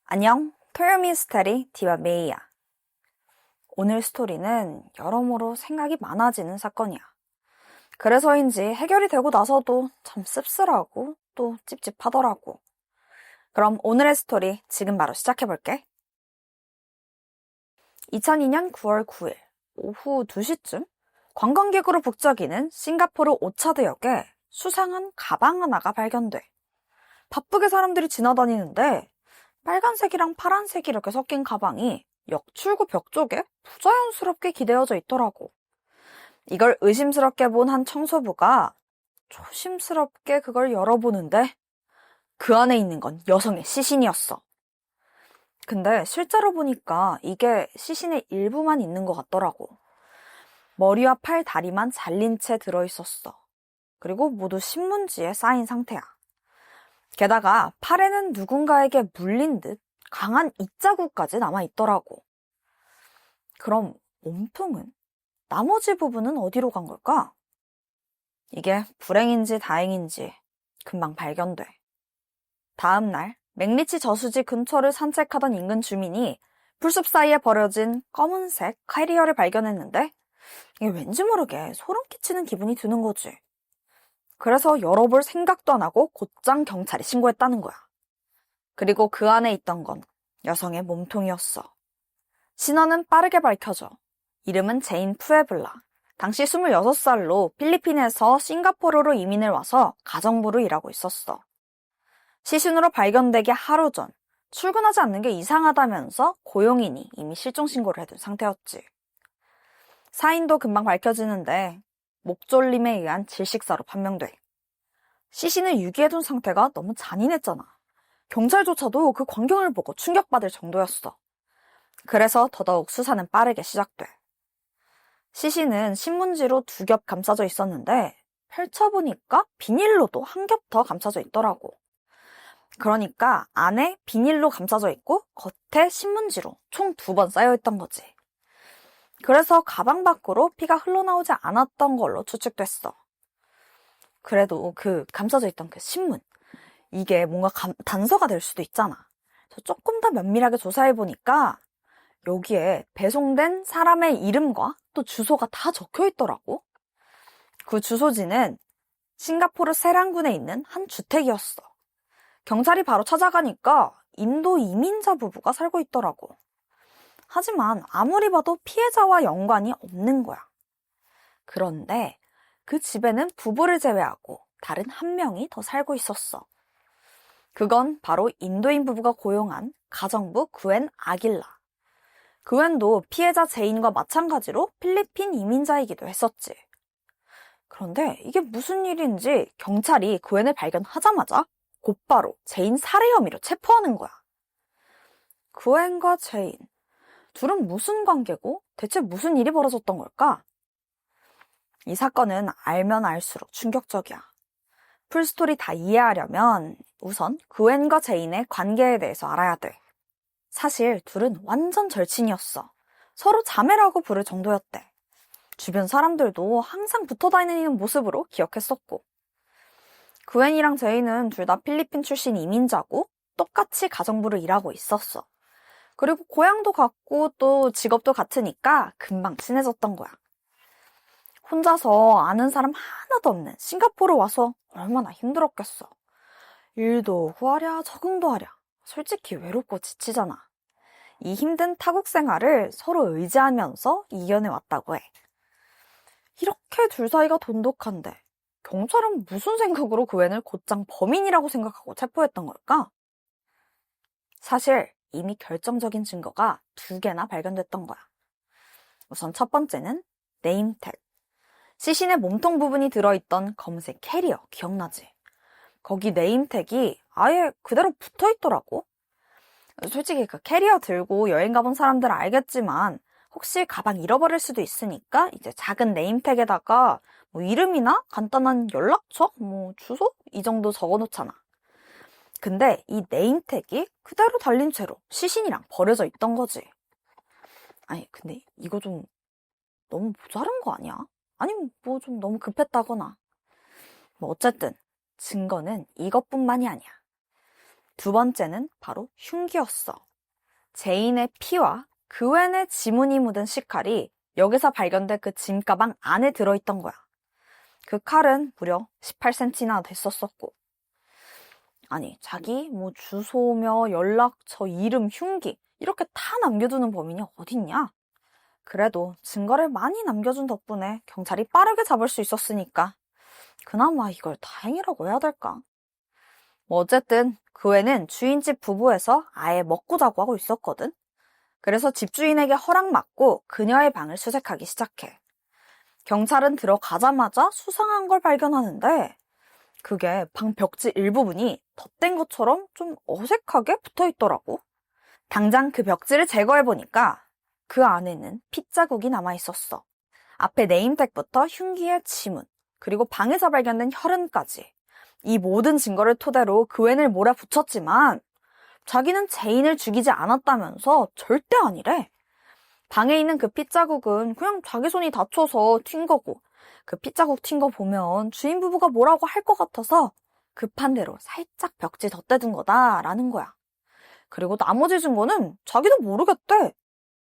안녕, 토요미스테리 디바 메이야. 오늘 스토리는 여러모로 생각이 많아지는 사건이야. 그래서인지 해결이 되고 나서도 참 씁쓸하고 또 찝찝하더라고. 그럼 오늘의 스토리 지금 바로 시작해볼게. 2002년 9월 9일 오후 2시쯤 관광객으로 북적이는 싱가포르 오차드역에 수상한 가방 하나가 발견돼. 바쁘게 사람들이 지나다니는데 빨간색이랑 파란색이 이렇게 섞인 가방이 역 출구 벽 쪽에 부자연스럽게 기대어져 있더라고. 이걸 의심스럽게 본 한 청소부가 조심스럽게 그걸 열어보는데 그 안에 있는 건 여성의 시신이었어. 근데 실제로 보니까 이게 시신의 일부만 있는 것 같더라고. 머리와 팔, 다리만 잘린 채 들어있었어. 그리고 모두 신문지에 쌓인 상태야. 게다가 팔에는 누군가에게 물린 듯 강한 입자국까지 남아있더라고. 그럼 몸통은? 나머지 부분은 어디로 간 걸까? 이게 불행인지 다행인지 금방 발견돼. 다음 날 맥리치 저수지 근처를 산책하던 인근 주민이 풀숲 사이에 버려진 검은색 캐리어를 발견했는데 이게 왠지 모르게 소름 끼치는 기분이 드는 거지. 그래서 열어볼 생각도 안 하고 곧장 경찰에 신고했다는 거야. 그리고 그 안에 있던 건 여성의 몸통이었어. 신원은 빠르게 밝혀져. 이름은 제인 푸에블라. 당시 26살로 필리핀에서 싱가포르로 이민을 와서 가정부로 일하고 있었어. 시신으로 발견되기 하루 전 출근하지 않는 게 이상하다면서 고용인이 이미 실종 신고를 해둔 상태였지. 사인도 금방 밝혀지는데 목졸림에 의한 질식사로 판명돼. 시신을 유기해둔 상태가 너무 잔인했잖아. 경찰조차도 그 광경을 보고 충격받을 정도였어. 그래서 더더욱 수사는 빠르게 시작돼. 시신은 신문지로 2겹 감싸져 있었는데 펼쳐보니까 비닐로도 1겹 더 감싸져 있더라고. 그러니까 안에 비닐로 감싸져 있고 겉에 신문지로 총 2번 쌓여있던 거지. 그래서 가방 밖으로 피가 흘러나오지 않았던 걸로 추측됐어. 그래도 그 감싸져 있던 그 신문, 이게 뭔가 단서가 될 수도 있잖아. 조금 더 면밀하게 조사해보니까 여기에 배송된 사람의 이름과 또 주소가 다 적혀 있더라고. 그 주소지는 싱가포르 세랑군에 있는 한 주택이었어. 경찰이 바로 찾아가니까 인도 이민자 부부가 살고 있더라고. 하지만 아무리 봐도 피해자와 연관이 없는 거야. 그런데 그 집에는 부부를 제외하고 다른 한 명이 더 살고 있었어. 그건 바로 인도인 부부가 고용한 가정부 구엔 아길라. 구엔도 피해자 제인과 마찬가지로 필리핀 이민자이기도 했었지. 그런데 이게 무슨 일인지 경찰이 구엔을 발견하자마자 곧바로 제인 살해 혐의로 체포하는 거야. 구엔과 제인, 둘은 무슨 관계고 대체 무슨 일이 벌어졌던 걸까? 이 사건은 알면 알수록 충격적이야. 풀스토리 다 이해하려면 우선 구엔과 제인의 관계에 대해서 알아야 돼. 사실 둘은 완전 절친이었어. 서로 자매라고 부를 정도였대. 주변 사람들도 항상 붙어 다니는 모습으로 기억했었고. 구엔이랑 제인은 둘 다 필리핀 출신 이민자고 똑같이 가정부를 일하고 있었어. 그리고 고향도 같고 또 직업도 같으니까 금방 친해졌던 거야. 혼자서 아는 사람 하나도 없는 싱가포르 와서 얼마나 힘들었겠어. 일도 구하랴 적응도 하랴. 솔직히 외롭고 지치잖아. 이 힘든 타국 생활을 서로 의지하면서 이겨내왔다고 해. 이렇게 둘 사이가 돈독한데 경찰은 무슨 생각으로 구엔을 곧장 범인이라고 생각하고 체포했던 걸까? 사실 이미 결정적인 증거가 2개나 발견됐던 거야. 우선 첫 번째는 네임택. 시신의 몸통 부분이 들어있던 검은색 캐리어 기억나지? 거기 네임택이 아예 그대로 붙어있더라고. 솔직히 그 캐리어 들고 여행 가본 사람들은 알겠지만 혹시 가방 잃어버릴 수도 있으니까 이제 작은 네임택에다가 뭐 이름이나 간단한 연락처, 뭐 주소 이 정도 적어놓잖아. 근데 이 네임택이 그대로 달린 채로 시신이랑 버려져 있던 거지. 아니 근데 이거 좀 너무 모자란 거 아니야? 아니면 뭐 좀 너무 급했다거나. 뭐 어쨌든 증거는 이것뿐만이 아니야. 두 번째는 바로 흉기였어. 제인의 피와 그웬의 지문이 묻은 식칼이 여기서 발견된 그 짐가방 안에 들어있던 거야. 그 칼은 무려 18cm나 됐었었고. 아니, 자기 주소며 연락처, 이름, 흉기 이렇게 다 남겨두는 범인이 어딨냐? 그래도 증거를 많이 남겨준 덕분에 경찰이 빠르게 잡을 수 있었으니까 그나마 이걸 다행이라고 해야 될까? 어쨌든 그 애는 주인집 부부에서 아예 먹고 자고 하고 있었거든. 그래서 집주인에게 허락받고 그녀의 방을 수색하기 시작해. 경찰은 들어가자마자 수상한 걸 발견하는데 그게 방 벽지 일부분이 덧댄 것처럼 좀 어색하게 붙어있더라고. 당장 그 벽지를 제거해보니까 그 안에는 핏자국이 남아있었어. 앞에 네임택부터 흉기의 지문, 그리고 방에서 발견된 혈흔까지. 이 모든 증거를 토대로 그웬을 몰아붙였지만 자기는 제인을 죽이지 않았다면서 절대 아니래. 방에 있는 그 핏자국은 그냥 자기 손이 다쳐서 튄 거고 그 핏자국 튄 거 보면 주인 부부가 뭐라고 할 것 같아서 급한 대로 살짝 벽지 덧대둔 거다라는 거야. 그리고 나머지 증거는 자기도 모르겠대.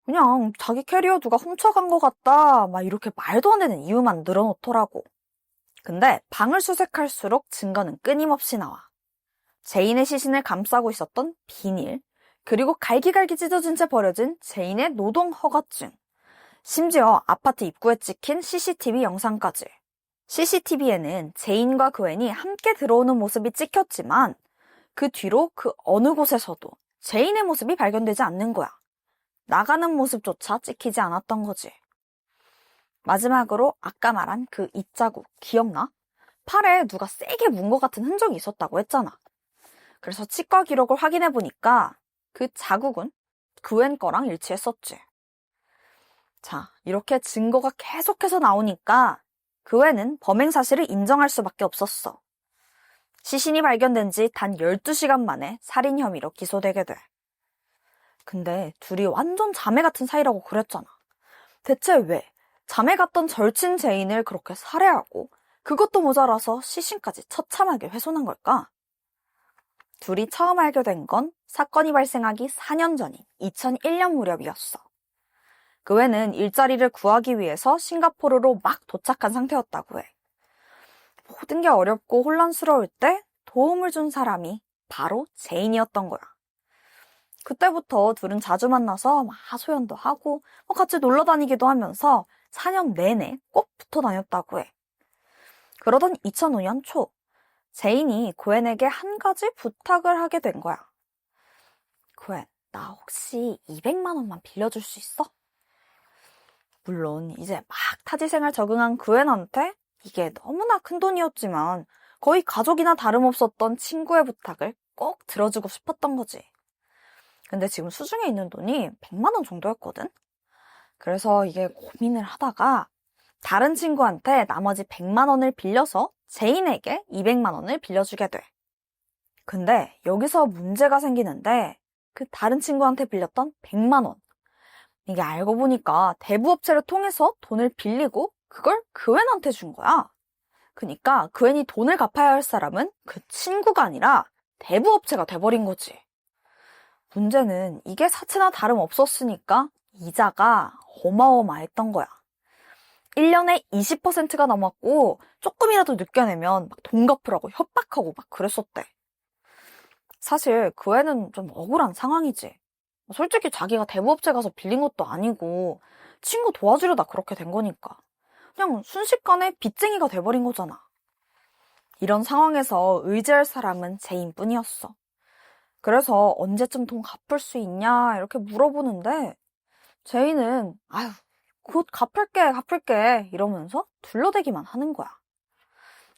그냥 자기 캐리어 누가 훔쳐간 것 같다 막 이렇게 말도 안 되는 이유만 늘어놓더라고. 근데 방을 수색할수록 증거는 끊임없이 나와. 제인의 시신을 감싸고 있었던 비닐, 그리고 갈기갈기 찢어진 채 버려진 제인의 노동 허가증, 심지어 아파트 입구에 찍힌 CCTV 영상까지. CCTV에는 제인과 그웬이 함께 들어오는 모습이 찍혔지만 그 뒤로 그 어느 곳에서도 제인의 모습이 발견되지 않는 거야. 나가는 모습조차 찍히지 않았던 거지. 마지막으로 아까 말한 그 입자국 기억나? 팔에 누가 세게 문 것 같은 흔적이 있었다고 했잖아. 그래서 치과 기록을 확인해 보니까 그 자국은 그웬 거랑 일치했었지. 자, 이렇게 증거가 계속해서 나오니까 그웬은 범행 사실을 인정할 수밖에 없었어. 시신이 발견된 지 단 12시간 만에 살인 혐의로 기소되게 돼. 근데 둘이 완전 자매 같은 사이라고 그랬잖아. 대체 왜 자매 같던 절친 제인을 그렇게 살해하고 그것도 모자라서 시신까지 처참하게 훼손한 걸까? 둘이 처음 알게 된 건 사건이 발생하기 4년 전인 2001년 무렵이었어. 그웬은 일자리를 구하기 위해서 싱가포르로 막 도착한 상태였다고 해. 모든 게 어렵고 혼란스러울 때 도움을 준 사람이 바로 제인이었던 거야. 그때부터 둘은 자주 만나서 하소연도 하고 같이 놀러 다니기도 하면서 4년 내내 꼭 붙어 다녔다고 해. 그러던 2005년 초, 제인이 그웬에게 한 가지 부탁을 하게 된 거야. 그웬, 나 혹시 200만 원만 빌려줄 수 있어? 물론 이제 막 타지 생활 적응한 그웬한테 이게 너무나 큰 돈이었지만 거의 가족이나 다름없었던 친구의 부탁을 꼭 들어주고 싶었던 거지. 근데 지금 수중에 있는 돈이 100만 원 정도였거든? 그래서 이게 고민을 하다가 다른 친구한테 나머지 100만 원을 빌려서 제인에게 200만 원을 빌려주게 돼. 근데 여기서 문제가 생기는데 그 다른 친구한테 빌렸던 100만 원. 이게 알고 보니까 대부업체를 통해서 돈을 빌리고 그걸 그웬한테 준 거야. 그러니까 그웬이 돈을 갚아야 할 사람은 그 친구가 아니라 대부업체가 돼버린 거지. 문제는 이게 사채나 다름없었으니까 이자가 어마어마했던 거야. 1년에 20%가 넘었고 조금이라도 늦게 내면 막 돈 갚으라고 협박하고 막 그랬었대. 사실 그 애는 좀 억울한 상황이지. 솔직히 자기가 대부업체 가서 빌린 것도 아니고 친구 도와주려다 그렇게 된 거니까. 그냥 순식간에 빚쟁이가 돼버린 거잖아. 이런 상황에서 의지할 사람은 제인뿐이었어. 그래서 언제쯤 돈 갚을 수 있냐 이렇게 물어보는데 제인은 아유 곧 갚을게 이러면서 둘러대기만 하는 거야.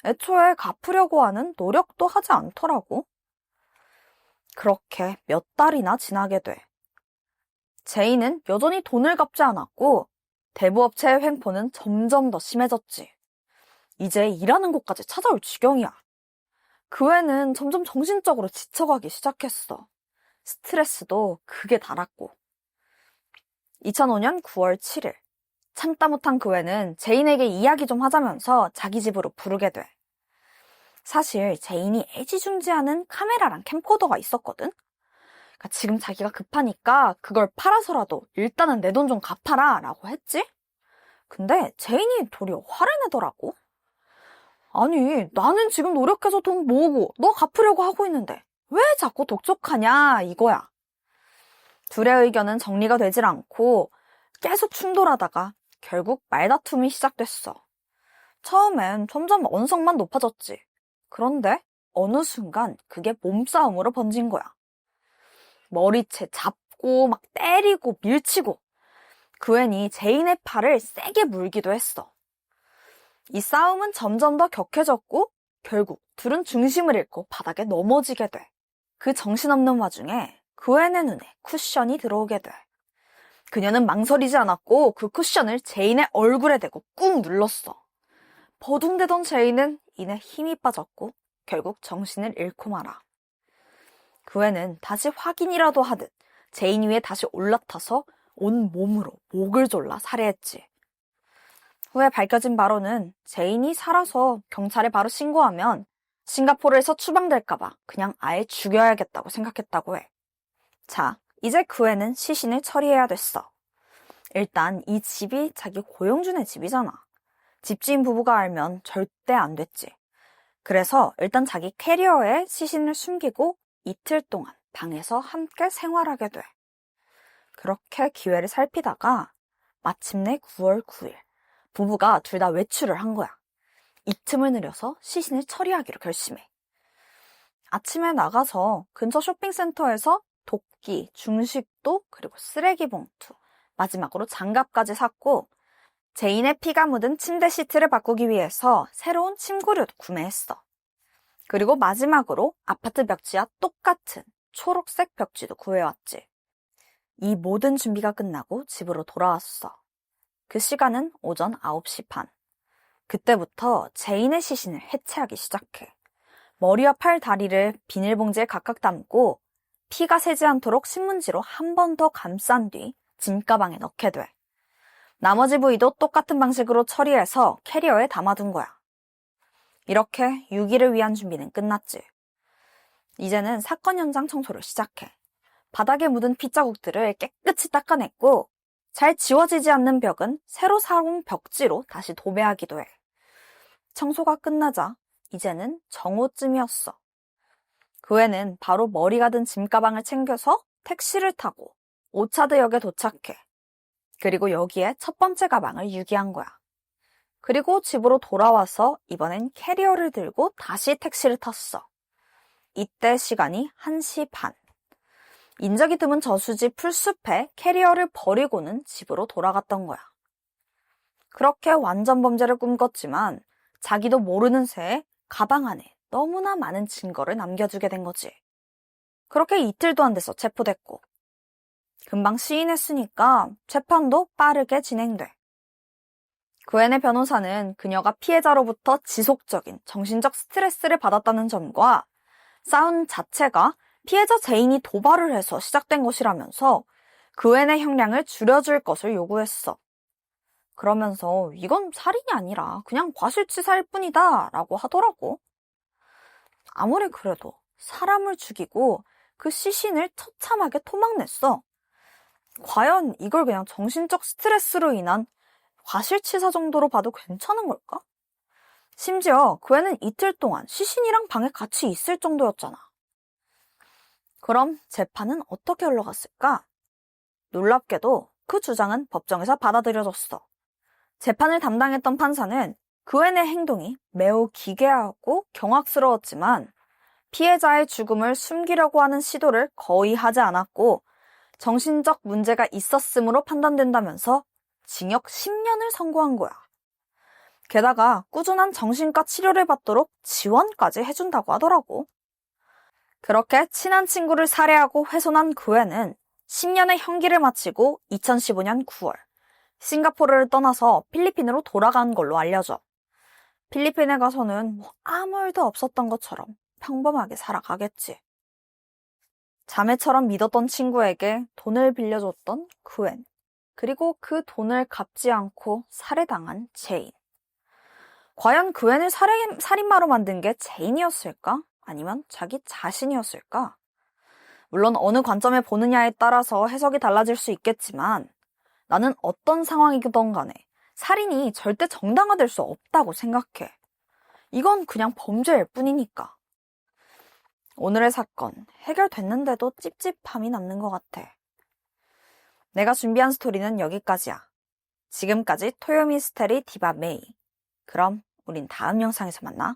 애초에 갚으려고 하는 노력도 하지 않더라고. 그렇게 몇 달이나 지나게 돼. 제인은 여전히 돈을 갚지 않았고 대부업체의 횡포는 점점 더 심해졌지. 이제 일하는 곳까지 찾아올 지경이야. 그 애는 점점 정신적으로 지쳐가기 시작했어. 스트레스도 극에 달았고. 2005년 9월 7일 참다 못한 그 애는 제인에게 이야기 좀 하자면서 자기 집으로 부르게 돼. 사실 제인이 애지중지하는 카메라랑 캠코더가 있었거든? 그러니까 지금 자기가 급하니까 그걸 팔아서라도 일단은 내 돈 좀 갚아라 라고 했지? 근데 제인이 도리어 화를 내더라고. 아니, 나는 지금 노력해서 돈 모으고 너 갚으려고 하고 있는데 왜 자꾸 독촉하냐 이거야. 둘의 의견은 정리가 되질 않고 계속 충돌하다가 결국 말다툼이 시작됐어. 처음엔 점점 언성만 높아졌지. 그런데 어느 순간 그게 몸싸움으로 번진 거야. 머리채 잡고 막 때리고 밀치고 그웬이 제인의 팔을 세게 물기도 했어. 이 싸움은 점점 더 격해졌고 결국 둘은 중심을 잃고 바닥에 넘어지게 돼. 그 정신없는 와중에 그웬의 눈에 쿠션이 들어오게 돼. 그녀는 망설이지 않았고 그 쿠션을 제인의 얼굴에 대고 꾹 눌렀어. 버둥대던 제인은 이내 힘이 빠졌고 결국 정신을 잃고 말아. 그웬은 다시 확인이라도 하듯 제인 위에 다시 올라타서 온 몸으로 목을 졸라 살해했지. 후에 밝혀진 바로는 제인이 살아서 경찰에 바로 신고하면 싱가포르에서 추방될까봐 그냥 아예 죽여야겠다고 생각했다고 해. 자, 이제 그웬은 시신을 처리해야 됐어. 일단 이 집이 자기 고용주네 집이잖아. 집주인 부부가 알면 절대 안 됐지. 그래서 일단 자기 캐리어에 시신을 숨기고 이틀 동안 방에서 함께 생활하게 돼. 그렇게 기회를 살피다가 마침내 9월 9일 부부가 둘 다 외출을 한 거야. 이 틈을 노려서 시신을 처리하기로 결심해. 아침에 나가서 근처 쇼핑센터에서 도끼, 중식도, 그리고 쓰레기 봉투, 마지막으로 장갑까지 샀고 제인의 피가 묻은 침대 시트를 바꾸기 위해서 새로운 침구류도 구매했어. 그리고 마지막으로 아파트 벽지와 똑같은 초록색 벽지도 구해왔지. 이 모든 준비가 끝나고 집으로 돌아왔어. 그 시간은 오전 9시 반. 그때부터 제인의 시신을 해체하기 시작해. 머리와 팔, 다리를 비닐봉지에 각각 담고 피가 새지 않도록 신문지로 한 번 더 감싼 뒤 짐가방에 넣게 돼. 나머지 부위도 똑같은 방식으로 처리해서 캐리어에 담아둔 거야. 이렇게 6일을 위한 준비는 끝났지. 이제는 사건 현장 청소를 시작해. 바닥에 묻은 핏자국들을 깨끗이 닦아냈고 잘 지워지지 않는 벽은 새로 사온 벽지로 다시 도배하기도 해. 청소가 끝나자 이제는 정오쯤이었어. 그 애는 바로 머리가 든 짐가방을 챙겨서 택시를 타고 오차드역에 도착해. 그리고 여기에 첫 번째 가방을 유기한 거야. 그리고 집으로 돌아와서 이번엔 캐리어를 들고 다시 택시를 탔어. 이때 시간이 1시 반. 인적이 드문 저수지 풀숲에 캐리어를 버리고는 집으로 돌아갔던 거야. 그렇게 완전 범죄를 꿈꿨지만 자기도 모르는 새에 가방 안에 너무나 많은 증거를 남겨주게 된 거지. 그렇게 이틀도 안 돼서 체포됐고 금방 시인했으니까 재판도 빠르게 진행돼. 그웬의 변호사는 그녀가 피해자로부터 지속적인 정신적 스트레스를 받았다는 점과 싸움 자체가 피해자 제인이 도발을 해서 시작된 것이라면서 그웬의 형량을 줄여줄 것을 요구했어. 그러면서 이건 살인이 아니라 그냥 과실치사일 뿐이다 라고 하더라고. 아무리 그래도 사람을 죽이고 그 시신을 처참하게 토막냈어. 과연 이걸 그냥 정신적 스트레스로 인한 과실치사 정도로 봐도 괜찮은 걸까? 심지어 그 애는 이틀 동안 시신이랑 방에 같이 있을 정도였잖아. 그럼 재판은 어떻게 흘러갔을까? 놀랍게도 그 주장은 법정에서 받아들여졌어. 재판을 담당했던 판사는 그 애의 행동이 매우 기괴하고 경악스러웠지만 피해자의 죽음을 숨기려고 하는 시도를 거의 하지 않았고 정신적 문제가 있었으므로 판단된다면서 징역 10년을 선고한 거야. 게다가 꾸준한 정신과 치료를 받도록 지원까지 해준다고 하더라고. 그렇게 친한 친구를 살해하고 훼손한 그 애는 10년의 형기를 마치고 2015년 9월 싱가포르를 떠나서 필리핀으로 돌아간 걸로 알려져. 필리핀에 가서는 아무 일도 없었던 것처럼 평범하게 살아가겠지. 자매처럼 믿었던 친구에게 돈을 빌려줬던 그웬, 그리고 그 돈을 갚지 않고 살해당한 제인. 과연 그 애를 살인마로 만든 게 제인이었을까? 아니면 자기 자신이었을까? 물론 어느 관점에 보느냐에 따라서 해석이 달라질 수 있겠지만 나는 어떤 상황이든 간에 살인이 절대 정당화될 수 없다고 생각해. 이건 그냥 범죄일 뿐이니까. 오늘의 사건 해결됐는데도 찝찝함이 남는 것 같아. 내가 준비한 스토리는 여기까지야. 지금까지 토요미스테리 디바 메이. 그럼 우린 다음 영상에서 만나.